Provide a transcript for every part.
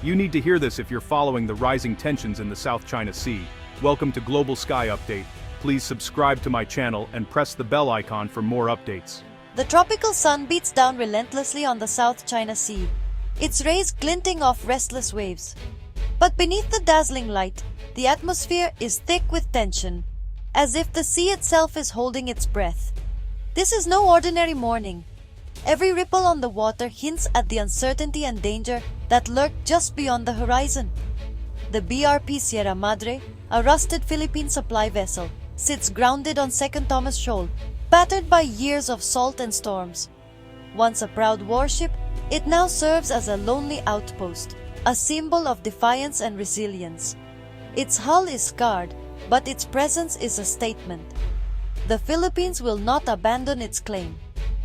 You need to hear this if you're following the rising tensions in the South China Sea. Welcome to Global Sky Update. Please subscribe to my channel and press the bell icon for more updates. The tropical sun beats down relentlessly on the South China Sea, its rays glinting off restless waves. But beneath the dazzling light, the atmosphere is thick with tension, as if the sea itself is holding its breath. This is no ordinary morning. Every ripple on the water hints at the uncertainty and danger that lurk just beyond the horizon. The BRP Sierra Madre, a rusted Philippine supply vessel, sits grounded on Second Thomas Shoal, battered by years of salt and storms. Once a proud warship, it now serves as a lonely outpost, a symbol of defiance and resilience. Its hull is scarred, but its presence is a statement. The Philippines will not abandon its claim.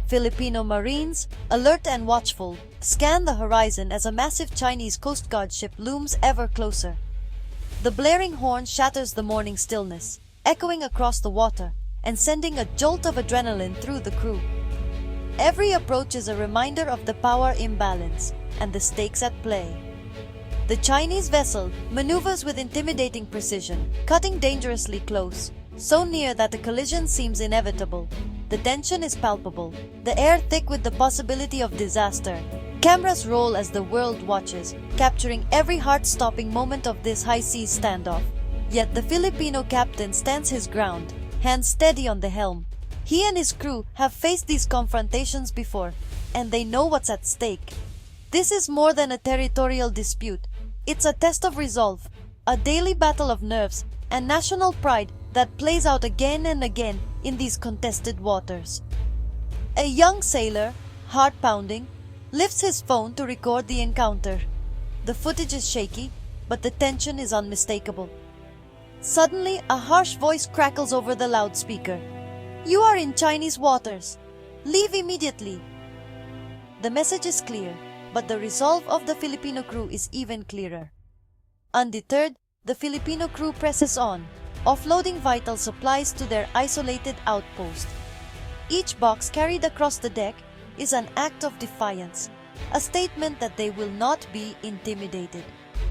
Filipino Marines, alert and watchful, scan the horizon as a massive Chinese Coast Guard ship looms ever closer. The blaring horn shatters the morning stillness, echoing across the water and sending a jolt of adrenaline through the crew. Every approach is a reminder of the power imbalance and the stakes at play. The Chinese vessel maneuvers with intimidating precision, cutting dangerously close, so near that a collision seems inevitable. The tension is palpable, the air thick with the possibility of disaster. Cameras roll as the world watches, capturing every heart-stopping moment of this high-seas standoff. Yet the Filipino captain stands his ground, hands steady on the helm. He and his crew have faced these confrontations before, and they know what's at stake. This is more than a territorial dispute. It's a test of resolve, a daily battle of nerves and national pride that plays out again and again in these contested waters. A young sailor, heart pounding, lifts his phone to record the encounter. The footage is shaky, but the tension is unmistakable. Suddenly, a harsh voice crackles over the loudspeaker. "You are in Chinese waters. Leave immediately." The message is clear, but the resolve of the Filipino crew is even clearer. Undeterred, the Filipino crew presses on, offloading vital supplies to their isolated outpost. Each box carried across the deck is an act of defiance, a statement that they will not be intimidated.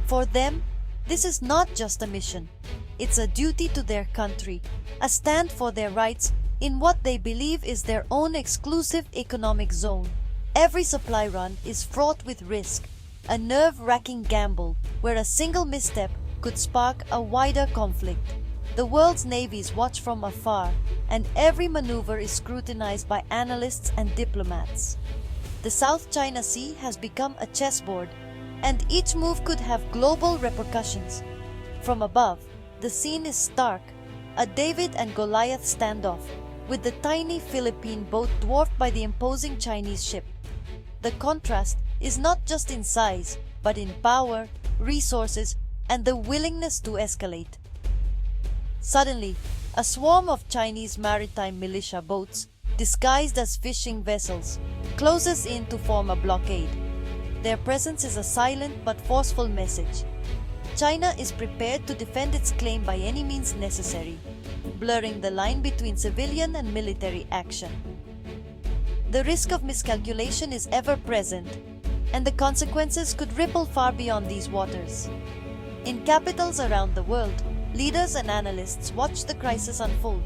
For them, this is not just a mission. It's a duty to their country, a stand for their rights in what they believe is their own exclusive economic zone. Every supply run is fraught with risk, a nerve-wracking gamble where a single misstep could spark a wider conflict. The world's navies watch from afar, and every maneuver is scrutinized by analysts and diplomats. The South China Sea has become a chessboard, and each move could have global repercussions. From above, the scene is stark, a David and Goliath standoff, with the tiny Philippine boat dwarfed by the imposing Chinese ship. The contrast is not just in size, but in power, resources, and the willingness to escalate. Suddenly, a swarm of Chinese maritime militia boats, disguised as fishing vessels, closes in to form a blockade. Their presence is a silent but forceful message. China is prepared to defend its claim by any means necessary, blurring the line between civilian and military action. The risk of miscalculation is ever present, and the consequences could ripple far beyond these waters. In capitals around the world, leaders and analysts watch the crisis unfold,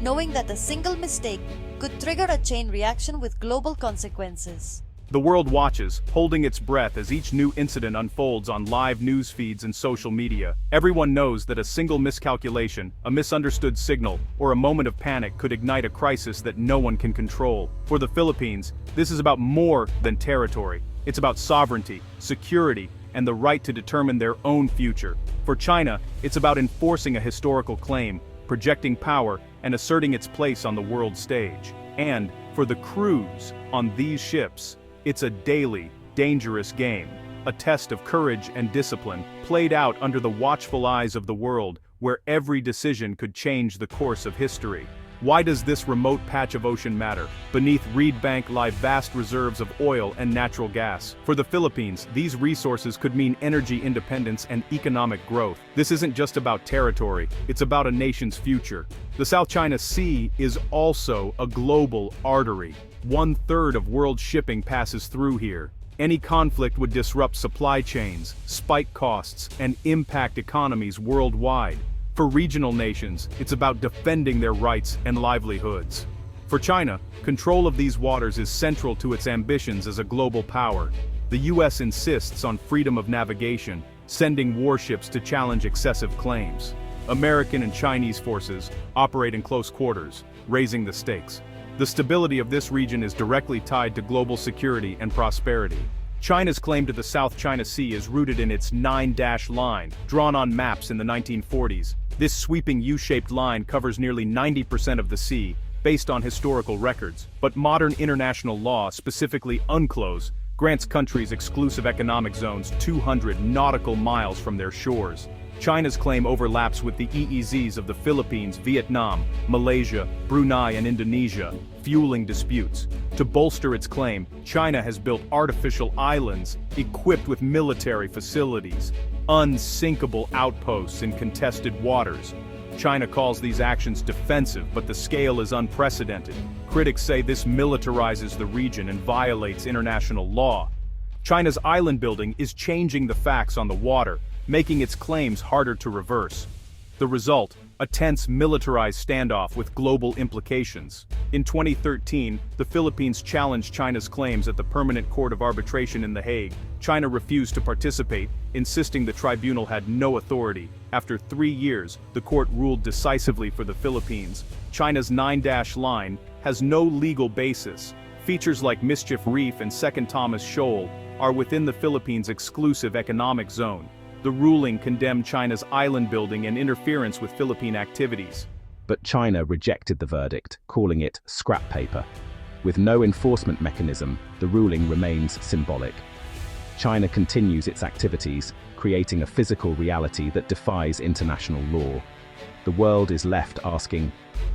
knowing that a single mistake could trigger a chain reaction with global consequences. The world watches, holding its breath as each new incident unfolds on live news feeds and social media. Everyone knows that a single miscalculation, a misunderstood signal, or a moment of panic could ignite a crisis that no one can control. For the Philippines, this is about more than territory. It's about sovereignty, security, and the right to determine their own future. For China, it's about enforcing a historical claim, projecting power, and asserting its place on the world stage. And, for the crews on these ships, it's a daily, dangerous game, a test of courage and discipline, played out under the watchful eyes of the world, where every decision could change the course of history. Why does this remote patch of ocean matter? Beneath Reed Bank lie vast reserves of oil and natural gas. For the Philippines, these resources could mean energy independence and economic growth. This isn't just about territory, it's about a nation's future. The South China Sea is also a global artery. 1/3 of world shipping passes through here. Any conflict would disrupt supply chains, spike costs, and impact economies worldwide. For regional nations, it's about defending their rights and livelihoods. For China, control of these waters is central to its ambitions as a global power. The US insists on freedom of navigation, sending warships to challenge excessive claims. American and Chinese forces operate in close quarters, raising the stakes. The stability of this region is directly tied to global security and prosperity. China's claim to the South China Sea is rooted in its 9-dash line, drawn on maps in the 1940s. This sweeping U-shaped line covers nearly 90% of the sea, based on historical records, but modern international law, specifically UNCLOS, grants countries exclusive economic zones 200 nautical miles from their shores. China's claim overlaps with the EEZs of the Philippines, Vietnam, Malaysia, Brunei, and Indonesia, fueling disputes. To bolster its claim, China has built artificial islands equipped with military facilities, unsinkable outposts in contested waters. China calls these actions defensive, but the scale is unprecedented. Critics say this militarizes the region and violates international law. China's island building is changing the facts on the water, making its claims harder to reverse. The result, a tense militarized standoff with global implications. In 2013, the Philippines challenged China's claims at the Permanent Court of Arbitration in The Hague. China refused to participate, insisting the tribunal had no authority. After 3 years, the court ruled decisively for the Philippines. China's 9-dash line has no legal basis. Features like Mischief Reef and Second Thomas Shoal are within the Philippines' exclusive economic zone. The ruling condemned China's island building and interference with Philippine activities. But China rejected the verdict, calling it scrap paper. With no enforcement mechanism, the ruling remains symbolic. China continues its activities, creating a physical reality that defies international law. The world is left asking,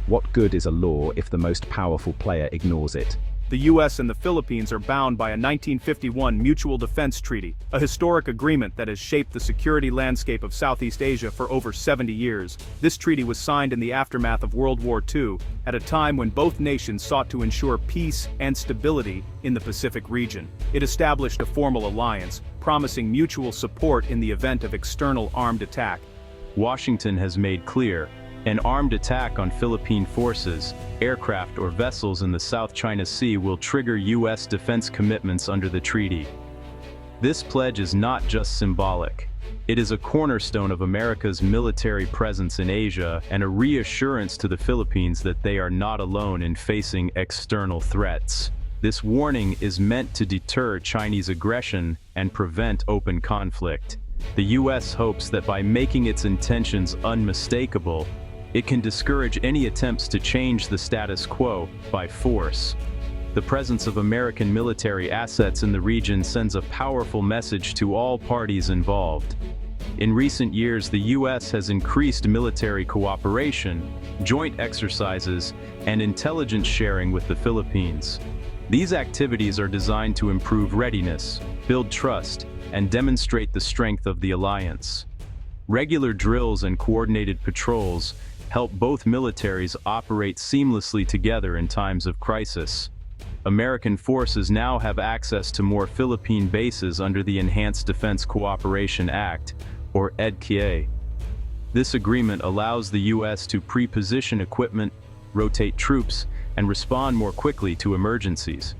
what good is a law if the most powerful player ignores it? The US and the Philippines are bound by a 1951 Mutual Defense Treaty, a historic agreement that has shaped the security landscape of Southeast Asia for over 70 years. This treaty was signed in the aftermath of World War II, at a time when both nations sought to ensure peace and stability in the Pacific region. It established a formal alliance, promising mutual support in the event of external armed attack. Washington has made clear, an armed attack on Philippine forces, aircraft or vessels in the South China Sea will trigger U.S. defense commitments under the treaty. This pledge is not just symbolic. It is a cornerstone of America's military presence in Asia and a reassurance to the Philippines that they are not alone in facing external threats. This warning is meant to deter Chinese aggression and prevent open conflict. The U.S. hopes that by making its intentions unmistakable, it can discourage any attempts to change the status quo by force. The presence of American military assets in the region sends a powerful message to all parties involved. In recent years, the U.S. has increased military cooperation, joint exercises, and intelligence sharing with the Philippines. These activities are designed to improve readiness, build trust, and demonstrate the strength of the alliance. Regular drills and coordinated patrols help both militaries operate seamlessly together in times of crisis. American forces now have access to more Philippine bases under the Enhanced Defense Cooperation Act, or EDCA. This agreement allows the U.S. to pre-position equipment, rotate troops, and respond more quickly to emergencies.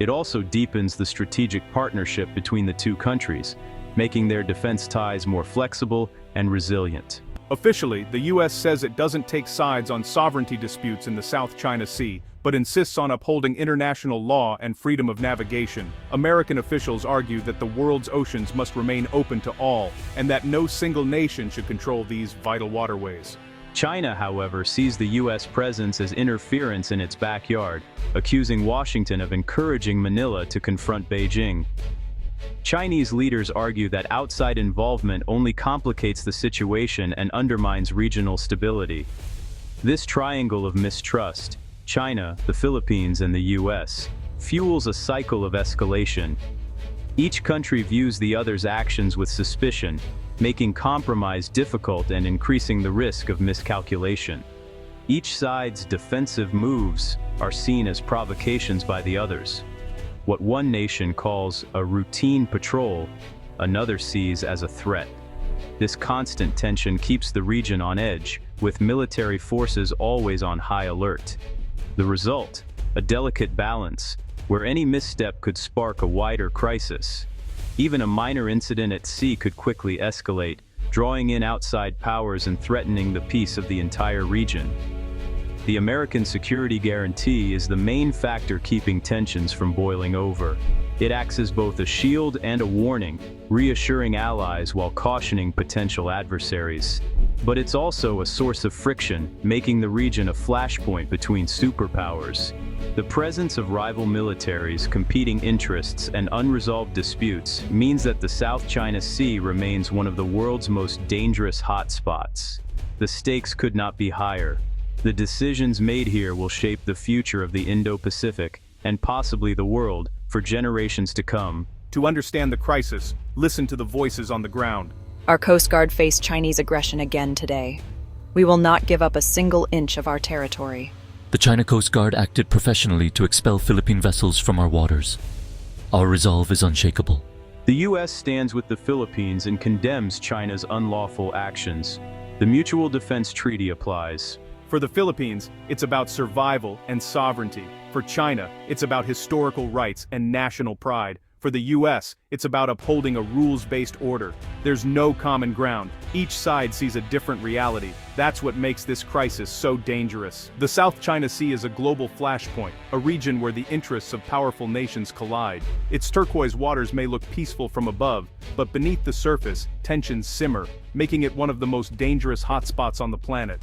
It also deepens the strategic partnership between the two countries, making their defense ties more flexible and resilient. Officially, the US says it doesn't take sides on sovereignty disputes in the South China Sea, but insists on upholding international law and freedom of navigation. American officials argue that the world's oceans must remain open to all, and that no single nation should control these vital waterways. China, however, sees the U.S. presence as interference in its backyard, accusing Washington of encouraging Manila to confront Beijing. Chinese leaders argue that outside involvement only complicates the situation and undermines regional stability. This triangle of mistrust, China, the Philippines, and the U.S., fuels a cycle of escalation. Each country views the other's actions with suspicion, making compromise difficult and increasing the risk of miscalculation. Each side's defensive moves are seen as provocations by the others. What one nation calls a routine patrol, another sees as a threat. This constant tension keeps the region on edge, with military forces always on high alert. The result? A delicate balance, where any misstep could spark a wider crisis. Even a minor incident at sea could quickly escalate, drawing in outside powers and threatening the peace of the entire region. The American security guarantee is the main factor keeping tensions from boiling over. It acts as both a shield and a warning, reassuring allies while cautioning potential adversaries. But it's also a source of friction, making the region a flashpoint between superpowers. The presence of rival militaries, competing interests, and unresolved disputes means that the South China Sea remains one of the world's most dangerous hotspots. The stakes could not be higher. The decisions made here will shape the future of the Indo-Pacific, and possibly the world, for generations to come. To understand the crisis, listen to the voices on the ground. Our Coast Guard faced Chinese aggression again today. We will not give up a single inch of our territory. The China Coast Guard acted professionally to expel Philippine vessels from our waters. Our resolve is unshakable. The U.S. stands with the Philippines and condemns China's unlawful actions. The Mutual Defense Treaty applies. For the Philippines, it's about survival and sovereignty. For China, it's about historical rights and national pride. For the US, it's about upholding a rules-based order. There's no common ground. Each side sees a different reality. That's what makes this crisis so dangerous. The South China Sea is a global flashpoint, a region where the interests of powerful nations collide. Its turquoise waters may look peaceful from above, but beneath the surface, tensions simmer, making it one of the most dangerous hotspots on the planet.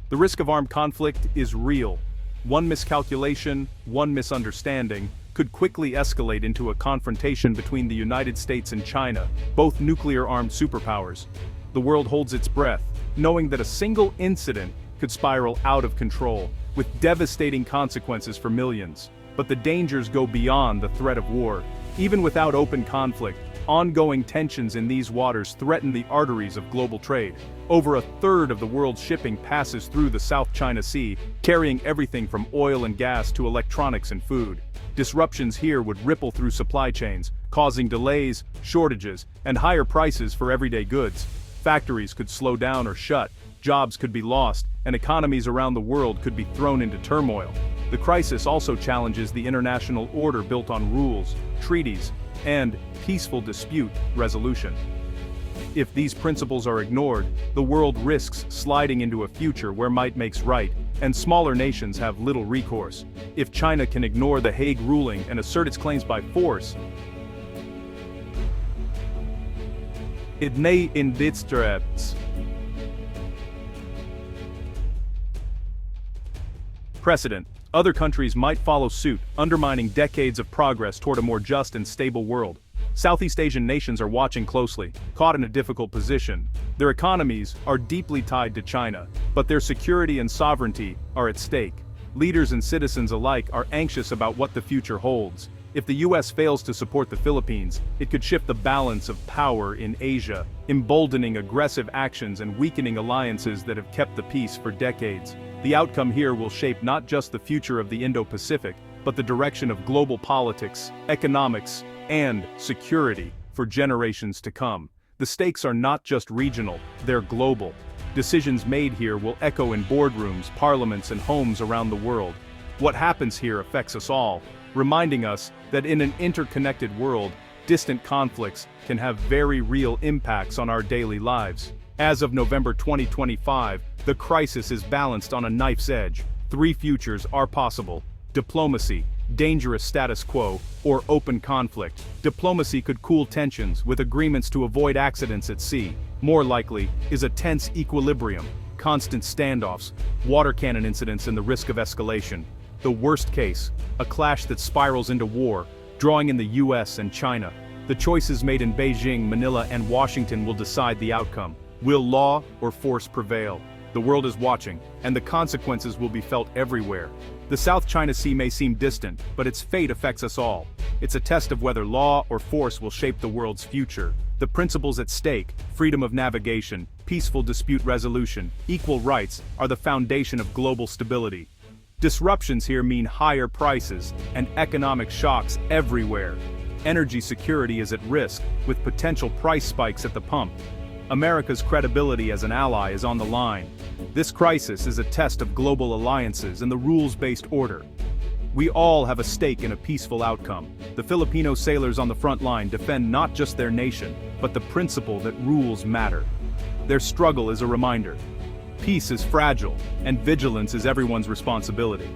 The risk of armed conflict is real. One miscalculation, one misunderstanding, could quickly escalate into a confrontation between the United States and China, both nuclear-armed superpowers. The world holds its breath, knowing that a single incident could spiral out of control, with devastating consequences for millions. But the dangers go beyond the threat of war. Even without open conflict, ongoing tensions in these waters threaten the arteries of global trade. Over a third of the world's shipping passes through the South China Sea, carrying everything from oil and gas to electronics and food. Disruptions here would ripple through supply chains, causing delays, shortages, and higher prices for everyday goods. Factories could slow down or shut, jobs could be lost, and economies around the world could be thrown into turmoil. The crisis also challenges the international order built on rules, treaties, and peaceful dispute resolution. If these principles are ignored, the world risks sliding into a future where might makes right, and smaller nations have little recourse. If China can ignore the Hague ruling and assert its claims by force, it may indisturbt. Precedent. Other countries might follow suit, undermining decades of progress toward a more just and stable world. Southeast Asian nations are watching closely, caught in a difficult position. Their economies are deeply tied to China, but their security and sovereignty are at stake. Leaders and citizens alike are anxious about what the future holds. If the US fails to support the Philippines, it could shift the balance of power in Asia, emboldening aggressive actions and weakening alliances that have kept the peace for decades. The outcome here will shape not just the future of the Indo-Pacific, but the direction of global politics, economics, and security for generations to come. The stakes are not just regional, they're global. Decisions made here will echo in boardrooms, parliaments, and homes around the world. What happens here affects us all, reminding us that in an interconnected world, distant conflicts can have very real impacts on our daily lives. As of November 2025, the crisis is balanced on a knife's edge. Three futures are possible: diplomacy, dangerous status quo, or open conflict. Diplomacy could cool tensions with agreements to avoid accidents at sea. More likely is a tense equilibrium, constant standoffs, water cannon incidents, and the risk of escalation. The worst case, a clash that spirals into war, drawing in the US and China. The choices made in Beijing, Manila, and Washington will decide the outcome. Will law or force prevail? The world is watching, and the consequences will be felt everywhere. The South China Sea may seem distant, but its fate affects us all. It's a test of whether law or force will shape the world's future. The principles at stake, freedom of navigation, peaceful dispute resolution, equal rights, are the foundation of global stability. Disruptions here mean higher prices and economic shocks everywhere. Energy security is at risk, with potential price spikes at the pump. America's credibility as an ally is on the line. This crisis is a test of global alliances and the rules-based order. We all have a stake in a peaceful outcome. The Filipino sailors on the front line defend not just their nation, but the principle that rules matter. Their struggle is a reminder. Peace is fragile, and vigilance is everyone's responsibility.